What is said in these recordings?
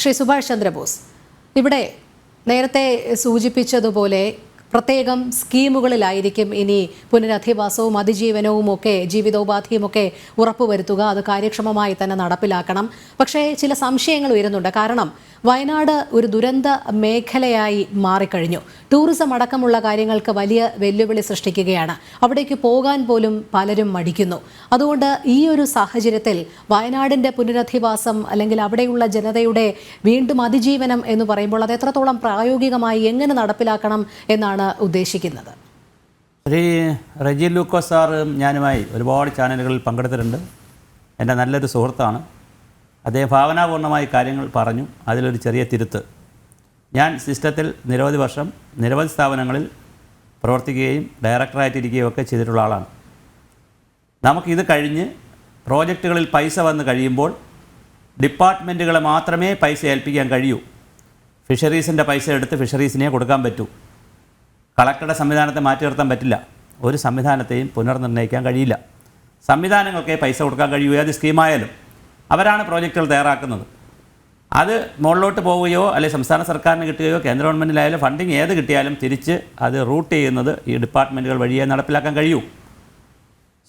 ശ്രീ സുഭാഷ് ചന്ദ്രബോസ്, ഇവിടെ നേരത്തെ സൂചിപ്പിച്ചതുപോലെ പ്രത്യേകം സ്കീമുകളിലായിരിക്കും ഇനി പുനരധിവാസവും അതിജീവനവും ഒക്കെ ജീവിതോപാധിയുമൊക്കെ ഉറപ്പുവരുത്തുക. അത് കാര്യക്ഷമമായി തന്നെ നടപ്പിലാക്കണം. പക്ഷേ ചില സംശയങ്ങൾ ഉയരുന്നുണ്ട്. കാരണം വയനാട് ഒരു ദുരന്ത മേഖലയായി മാറിക്കഴിഞ്ഞു. ടൂറിസം അടക്കമുള്ള കാര്യങ്ങൾക്ക് വലിയ വെല്ലുവിളി സൃഷ്ടിക്കുകയാണ്. അവിടേക്ക് പോകാൻ പോലും പലരും മടിക്കുന്നു. അതുകൊണ്ട് ഈ ഒരു സാഹചര്യത്തിൽ വയനാടിൻ്റെ പുനരധിവാസം അല്ലെങ്കിൽ അവിടെയുള്ള ജനതയുടെ വീണ്ടും അതിജീവനം എന്ന് പറയുമ്പോൾ അത് എത്രത്തോളം പ്രായോഗികമായി എങ്ങനെ നടപ്പിലാക്കണം എന്നാണ് ഉദ്ദേശിക്കുന്നത്? ശ്രീ റജി ലൂക്കോസ് സാറും ഞാനുമായി ഒരുപാട് ചാനലുകളിൽ പങ്കെടുത്തിട്ടുണ്ട്. എൻ്റെ നല്ലൊരു സുഹൃത്താണ്. അദ്ദേഹം ഭാവനാപൂർണ്ണമായി കാര്യങ്ങൾ പറഞ്ഞു. അതിലൊരു ചെറിയ തിരുത്ത്. ഞാൻ സിസ്റ്റത്തിൽ നിരവധി വർഷം നിരവധി സ്ഥാപനങ്ങളിൽ പ്രവർത്തിക്കുകയും ഡയറക്ടറായിട്ടിരിക്കുകയും ഒക്കെ ചെയ്തിട്ടുള്ള ആളാണ്. നമുക്കിത് കഴിഞ്ഞ് പ്രോജക്റ്റുകളിൽ പൈസ വന്ന് കഴിയുമ്പോൾ ഡിപ്പാർട്ട്മെൻറ്റുകളെ മാത്രമേ പൈസ ഏൽപ്പിക്കാൻ കഴിയൂ. ഫിഷറീസിൻ്റെ പൈസ എടുത്ത് ഫിഷറീസിനെ കൊടുക്കാൻ പറ്റൂ. കളക്ടറുടെ സംവിധാനത്തെ മാറ്റി നിർത്താൻ പറ്റില്ല. ഒരു സംവിധാനത്തെയും പുനർനിർണ്ണയിക്കാൻ കഴിയില്ല. സംവിധാനങ്ങൾക്കേ പൈസ കൊടുക്കാൻ കഴിയൂ. ഏത് സ്കീമായാലും അവരാണ് പ്രോജക്റ്റുകൾ തയ്യാറാക്കുന്നത്. അത് മുകളിലോട്ട് പോവുകയോ അല്ലെങ്കിൽ സംസ്ഥാന സർക്കാരിന് കിട്ടുകയോ കേന്ദ്ര ഗവൺമെൻറ്റിലായാലും ഫണ്ടിങ് ഏത് കിട്ടിയാലും തിരിച്ച് അത് റൂട്ട് ചെയ്യുന്നത് ഈ ഡിപ്പാർട്ട്മെൻറ്റുകൾ വഴിയേ നടപ്പിലാക്കാൻ കഴിയൂ.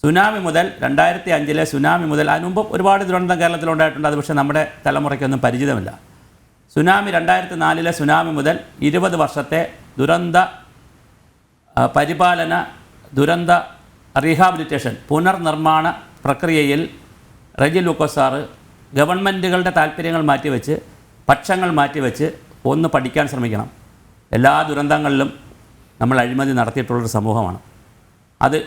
സുനാമി മുതൽ 2005 സുനാമി മുതൽ അതിനുമുമ്പ് ഒരുപാട് ദുരന്തം കേരളത്തിലുണ്ടായിട്ടുണ്ട്. അത് പക്ഷേ നമ്മുടെ തലമുറയ്ക്കൊന്നും പരിചിതമല്ല. സുനാമി 2004 സുനാമി മുതൽ 20 വർഷത്തെ ദുരന്ത പരിപാലന ദുരന്ത റീഹാബിലിറ്റേഷൻ പുനർനിർമ്മാണ പ്രക്രിയയിൽ റജി ലൂക്കോസ് സാറ് ഗവൺമെൻറ്റുകളുടെ താല്പര്യങ്ങൾ മാറ്റിവെച്ച് പക്ഷങ്ങൾ മാറ്റിവെച്ച് ഒന്ന് പഠിക്കാൻ ശ്രമിക്കണം. എല്ലാ ദുരന്തങ്ങളിലും നമ്മൾ അഴിമതി നടത്തിയിട്ടുള്ളൊരു സമൂഹമാണ്. അത്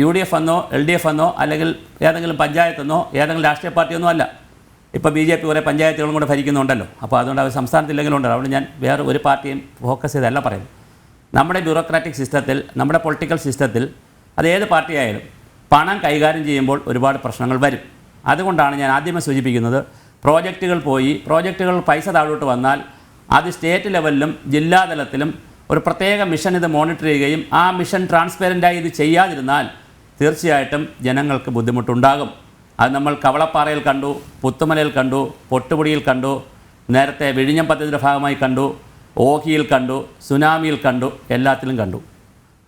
UDF എന്നോ LDF എന്നോ അല്ലെങ്കിൽ ഏതെങ്കിലും പഞ്ചായത്തെന്നോ ഏതെങ്കിലും രാഷ്ട്രീയ പാർട്ടിയൊന്നും അല്ല. ഇപ്പോൾ BJP കുറേ പഞ്ചായത്തുകളും കൂടെ ഭരിക്കുന്നുണ്ടല്ലോ. അപ്പോൾ അതുകൊണ്ട് അവർ സംസ്ഥാനത്തില്ലെങ്കിലും ഉണ്ടല്ലോ. അതുകൊണ്ട് ഞാൻ വേറെ ഒരു പാർട്ടിയും ഫോക്കസ് ചെയ്തല്ല പറയുന്നത്. നമ്മുടെ ബ്യൂറോക്രാറ്റിക് സിസ്റ്റത്തിൽ, നമ്മുടെ പൊളിറ്റിക്കൽ സിസ്റ്റത്തിൽ അത് ഏത് പാർട്ടിയായാലും പണം കൈകാര്യം ചെയ്യുമ്പോൾ ഒരുപാട് പ്രശ്നങ്ങൾ വരും. അതുകൊണ്ടാണ് ഞാൻ ആദ്യമേ സൂചിപ്പിക്കുന്നത്, പ്രോജക്റ്റുകൾ പൈസ താഴോട്ട് വന്നാൽ അത് സ്റ്റേറ്റ് ലെവലിലും ജില്ലാതലത്തിലും ഒരു പ്രത്യേക മിഷൻ ഇത് മോണിറ്റർ ചെയ്യുകയും ആ മിഷൻ ട്രാൻസ്പെറൻ്റായി ഇത് ചെയ്യാതിരുന്നാൽ തീർച്ചയായിട്ടും ജനങ്ങൾക്ക് ബുദ്ധിമുട്ടുണ്ടാകും. അത് നമ്മൾ കവളപ്പാറയിൽ കണ്ടു, പുത്തുമലയിൽ കണ്ടു, പൊട്ടുപൊടിയിൽ കണ്ടു, നേരത്തെ വിഴിഞ്ഞം പദ്ധതിയുടെ ഭാഗമായി കണ്ടു, ഓഖിയിൽ കണ്ടു, സുനാമിയിൽ കണ്ടു, എല്ലാത്തിലും കണ്ടു.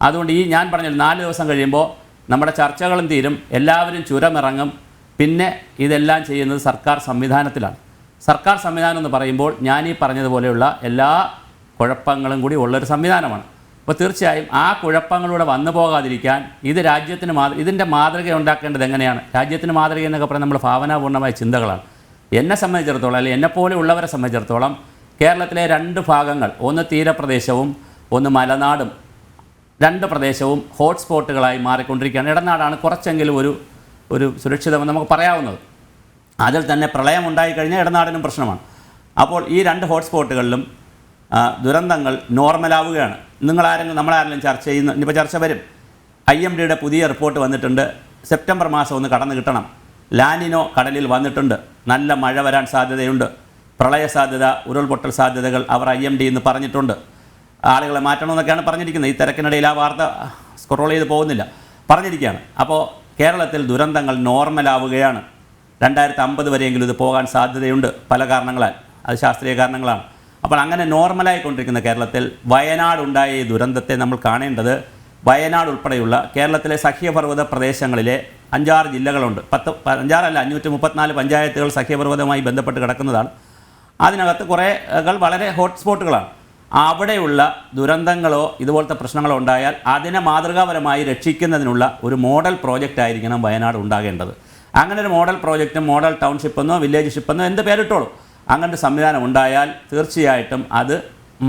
അതുകൊണ്ട് ഈ ഞാൻ പറഞ്ഞ 4 ദിവസം കഴിയുമ്പോൾ നമ്മുടെ ചർച്ചകളും തീരും, എല്ലാവരും ചുരമിറങ്ങും. പിന്നെ ഇതെല്ലാം ചെയ്യുന്നത് സർക്കാർ സംവിധാനത്തിലാണ്. സർക്കാർ സംവിധാനം എന്ന് പറയുമ്പോൾ ഞാൻ ഈ പറഞ്ഞതുപോലെയുള്ള എല്ലാ കുഴപ്പങ്ങളും കൂടി ഉള്ളൊരു സംവിധാനമാണ്. അപ്പോൾ തീർച്ചയായും ആ കുഴപ്പങ്ങളിലൂടെ വന്നു പോകാതിരിക്കാൻ ഇത് രാജ്യത്തിന് ഇതിൻ്റെ മാതൃക ഉണ്ടാക്കേണ്ടത് എങ്ങനെയാണ്? രാജ്യത്തിന് മാതൃക എന്നൊക്കെ പറഞ്ഞാൽ നമ്മൾ ഭാവനാപൂർണ്ണമായ ചിന്തകളാണ്. എന്നെ സംബന്ധിച്ചിടത്തോളം അല്ലെങ്കിൽ എന്നെപ്പോലെ ഉള്ളവരെ സംബന്ധിച്ചിടത്തോളം കേരളത്തിലെ 2 ഭാഗങ്ങൾ, ഒന്ന് തീരപ്രദേശവും ഒന്ന് മലനാടും, 2 പ്രദേശവും ഹോട്ട്സ്പോട്ടുകളായി മാറിക്കൊണ്ടിരിക്കുകയാണ്. ഇടനാടാണ് കുറച്ചെങ്കിലും ഒരു സുരക്ഷിതമെന്ന് നമുക്ക് പറയാവുന്നത്. അതിൽ തന്നെ പ്രളയം ഉണ്ടായിക്കഴിഞ്ഞാൽ ഇടനാടിനും പ്രശ്നമാണ്. അപ്പോൾ ഈ 2 ഹോട്ട്സ്പോട്ടുകളിലും ദുരന്തങ്ങൾ നോർമലാവുകയാണ്. നമ്മളാരെങ്കിലും ചർച്ച ചെയ്യുന്ന ഇനിയിപ്പോൾ ചർച്ച വരും. IMDയുടെ പുതിയ റിപ്പോർട്ട് വന്നിട്ടുണ്ട്. സെപ്റ്റംബർ മാസം ഒന്ന് കടന്നു കിട്ടണം. ലാനിനോ കടലിൽ വന്നിട്ടുണ്ട്. നല്ല മഴ വരാൻ സാധ്യതയുണ്ട്. പ്രളയ സാധ്യത, ഉരുൾപൊട്ടൽ സാധ്യതകൾ അവർ IMD എന്ന് പറഞ്ഞിട്ടുണ്ട്. ആളുകളെ മാറ്റണമെന്നൊക്കെയാണ് പറഞ്ഞിരിക്കുന്നത്. ഈ തിരക്കിനിടയിൽ ആ വാർത്ത സ്ക്രോൾ ചെയ്ത് പോകുന്നില്ല, പറഞ്ഞിരിക്കുകയാണ്. അപ്പോൾ കേരളത്തിൽ ദുരന്തങ്ങൾ നോർമലാവുകയാണ്. 2050 വരെയെങ്കിലും ഇത് പോകാൻ സാധ്യതയുണ്ട് പല കാരണങ്ങളാൽ. അത് ശാസ്ത്രീയ കാരണങ്ങളാണ്. അപ്പോൾ അങ്ങനെ നോർമലായിക്കൊണ്ടിരിക്കുന്ന കേരളത്തിൽ വയനാടുണ്ടായ ഈ ദുരന്തത്തെ നമ്മൾ കാണേണ്ടത് വയനാട് ഉൾപ്പെടെയുള്ള കേരളത്തിലെ സഖ്യപർവ്വത പ്രദേശങ്ങളിലെ 5-6 ജില്ലകളുണ്ട്. 534 പഞ്ചായത്തുകൾ സഖ്യപർവ്വതവുമായി ബന്ധപ്പെട്ട് കിടക്കുന്നതാണ്. അതിനകത്ത് കുറേകൾ വളരെ ഹോട്ട്സ്പോട്ടുകളാണ്. അവിടെയുള്ള ദുരന്തങ്ങളോ ഇതുപോലത്തെ പ്രശ്നങ്ങളോ ഉണ്ടായാൽ അതിനെ മാതൃകാപരമായി രക്ഷിക്കുന്നതിനുള്ള ഒരു മോഡൽ പ്രോജക്റ്റ് ആയിരിക്കണം വയനാട് ഉണ്ടാകേണ്ടത്. അങ്ങനെ ഒരു മോഡൽ പ്രോജക്റ്റും മോഡൽ ടൗൺഷിപ്പെന്നോ വില്ലേജ് ഷിപ്പെന്നോ എന്ത് പേരിട്ടോളൂ, അങ്ങനൊരു സംവിധാനം ഉണ്ടായാൽ തീർച്ചയായിട്ടും അത്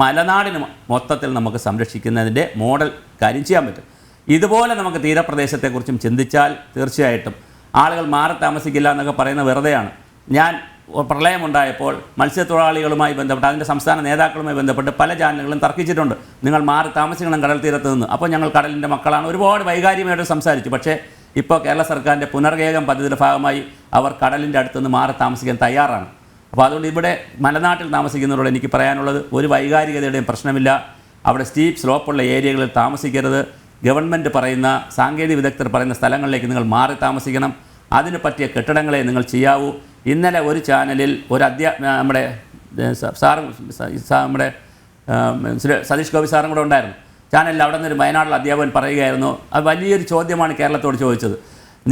മലനാടിന് മൊത്തത്തിൽ നമുക്ക് സംരക്ഷിക്കുന്നതിൻ്റെ മോഡൽ കാര്യം ചെയ്യാൻ പറ്റും. ഇതുപോലെ നമുക്ക് തീരപ്രദേശത്തെക്കുറിച്ചും ചിന്തിച്ചാൽ തീർച്ചയായിട്ടും ആളുകൾ മാറി താമസിക്കില്ല എന്നൊക്കെ പറയുന്നത് വെറുതെയാണ്. ഞാൻ പ്രളയമുണ്ടായപ്പോൾ മത്സ്യത്തൊഴിലാളികളുമായി ബന്ധപ്പെട്ട് അതിൻ്റെ സംസ്ഥാന നേതാക്കളുമായി ബന്ധപ്പെട്ട് പല ചാനലുകളും തർക്കിച്ചിട്ടുണ്ട്. നിങ്ങൾ മാറി താമസിക്കണം കടൽ തീരത്ത് നിന്ന്. അപ്പോൾ ഞങ്ങൾ കടലിൻ്റെ മക്കളാണ്, ഒരുപാട് വൈകാരികമായിട്ട് സംസാരിച്ചു. പക്ഷേ ഇപ്പോൾ കേരള സർക്കാരിൻ്റെ പുനർഗേഹം പദ്ധതിയുടെ ഭാഗമായി അവർ കടലിൻ്റെ അടുത്തുനിന്ന് മാറി താമസിക്കാൻ തയ്യാറാണ്. അപ്പോൾ അതുകൊണ്ട് ഇവിടെ മലനാട്ടിൽ താമസിക്കുന്നവരോട് എനിക്ക് പറയാനുള്ളത്, ഒരു വൈകാരികതയുടെയും പ്രശ്നമില്ല. അവിടെ സ്റ്റീപ്പ് സ്ലോപ്പുള്ള ഏരിയകളിൽ താമസിക്കരുത്. ഗവൺമെൻറ് പറയുന്ന, സാങ്കേതിക വിദഗ്ധർ പറയുന്ന സ്ഥലങ്ങളിലേക്ക് നിങ്ങൾ മാറി താമസിക്കണം. അതിന് പറ്റിയ കെട്ടിടങ്ങളെ നിങ്ങൾ ചെയ്യാവൂ. ഇന്നലെ ഒരു ചാനലിൽ നമ്മുടെ നമ്മുടെ സതീഷ് ഗോപി സാറും കൂടെ ഉണ്ടായിരുന്നു ചാനലിൽ. അവിടെ നിന്നൊരു വയനാട്ടിലെ അധ്യാപകൻ പറയുകയായിരുന്നു, അത് വലിയൊരു ചോദ്യമാണ് കേരളത്തോട് ചോദിച്ചത്.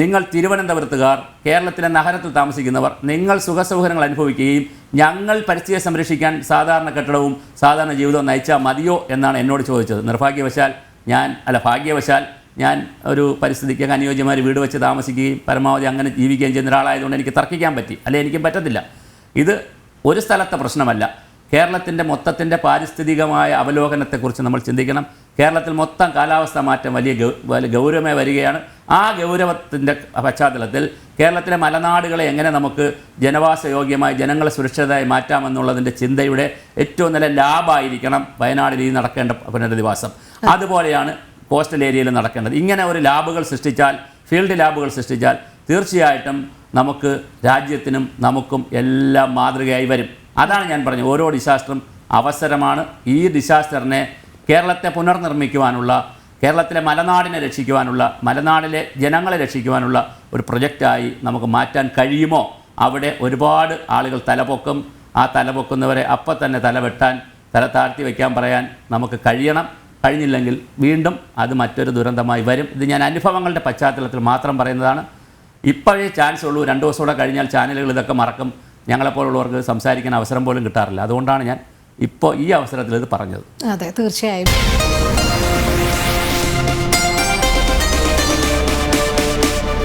നിങ്ങൾ തിരുവനന്തപുരത്തുകാർ, കേരളത്തിലെ നഗരത്തിൽ താമസിക്കുന്നവർ, നിങ്ങൾ സുഖസൗകര്യങ്ങൾ അനുഭവിക്കുകയും ഞങ്ങൾ പരിസ്ഥിതിയെ സംരക്ഷിക്കാൻ സാധാരണ കെട്ടിടവും സാധാരണ ജീവിതവും നയിച്ചാൽ മതിയോ എന്നാണ് എന്നോട് ചോദിച്ചത്. ഭാഗ്യവശാൽ ഞാൻ ഒരു പരിസ്ഥിതിക്ക് അനുയോജ്യമായ വീട് വെച്ച് താമസിക്കുകയും പരമാവധി അങ്ങനെ ജീവിക്കുകയും ചെയ്യുന്ന ഒരാളായതുകൊണ്ട് എനിക്ക് തർക്കിക്കാൻ പറ്റി, എനിക്കും പറ്റത്തില്ല. ഇത് ഒരു സ്ഥലത്തെ പ്രശ്നമല്ല. കേരളത്തിൻ്റെ മൊത്തത്തിൻ്റെ പാരിസ്ഥിതികമായ അവലോകനത്തെക്കുറിച്ച് നമ്മൾ ചിന്തിക്കണം. കേരളത്തിൽ മൊത്തം കാലാവസ്ഥാ മാറ്റം വലിയ ഗൗരവമായി വരികയാണ്. ആ ഗൗരവത്തിൻ്റെ പശ്ചാത്തലത്തിൽ കേരളത്തിലെ മലനാടുകളെ എങ്ങനെ നമുക്ക് ജനവാസയോഗ്യമായി ജനങ്ങളെ സുരക്ഷിതമായി മാറ്റാമെന്നുള്ളതിൻ്റെ ചിന്തയുടെ ഏറ്റവും നല്ല ലാബായിരിക്കണം വയനാടിൽ ഈ നടക്കേണ്ട പുനരധിവാസം. അതുപോലെയാണ് കോസ്റ്റൽ ഏരിയയിൽ നടക്കേണ്ടത്. ഇങ്ങനെ ഒരു ഫീൽഡ് ലാബുകൾ സൃഷ്ടിച്ചാൽ തീർച്ചയായിട്ടും നമുക്ക് രാജ്യത്തിനും നമുക്കും എല്ലാം മാതൃകയായി വരും. അതാണ് ഞാൻ പറഞ്ഞത്, ഓരോ ഡിസാസ്റ്ററും അവസരമാണ്. ഈ ഡിസാസ്റ്ററിനെ കേരളത്തെ പുനർനിർമ്മിക്കുവാനുള്ള, കേരളത്തിലെ മലനാടിനെ രക്ഷിക്കുവാനുള്ള, മലനാടിലെ ജനങ്ങളെ രക്ഷിക്കുവാനുള്ള ഒരു പ്രൊജക്റ്റായി നമുക്ക് മാറ്റാൻ കഴിയുമോ? അവിടെ ഒരുപാട് ആളുകൾ തലപൊക്കും. ആ തലപൊക്കുന്നവരെ അപ്പം തന്നെ തല താഴ്ത്തി വയ്ക്കാൻ പറയാൻ നമുക്ക് കഴിയണം. കഴിഞ്ഞില്ലെങ്കിൽ വീണ്ടും അത് മറ്റൊരു ദുരന്തമായി വരും. ഇത് ഞാൻ അനുഭവങ്ങളുടെ പശ്ചാത്തലത്തിൽ മാത്രം പറയുന്നതാണ്. ഇപ്പോഴേ ചാൻസ് ഉള്ളൂ. 2 ദിവസം കൂടെ കഴിഞ്ഞാൽ ചാനലുകൾ ഇതൊക്കെ മറക്കും. ഞങ്ങളെപ്പോലുള്ളവർക്ക് സംസാരിക്കാൻ അവസരം പോലും കിട്ടാറില്ല. അതുകൊണ്ടാണ് ഞാൻ ഇപ്പോൾ ഈ അവസരത്തിൽ ഇത് പറഞ്ഞത്. അതെ, തീർച്ചയായും.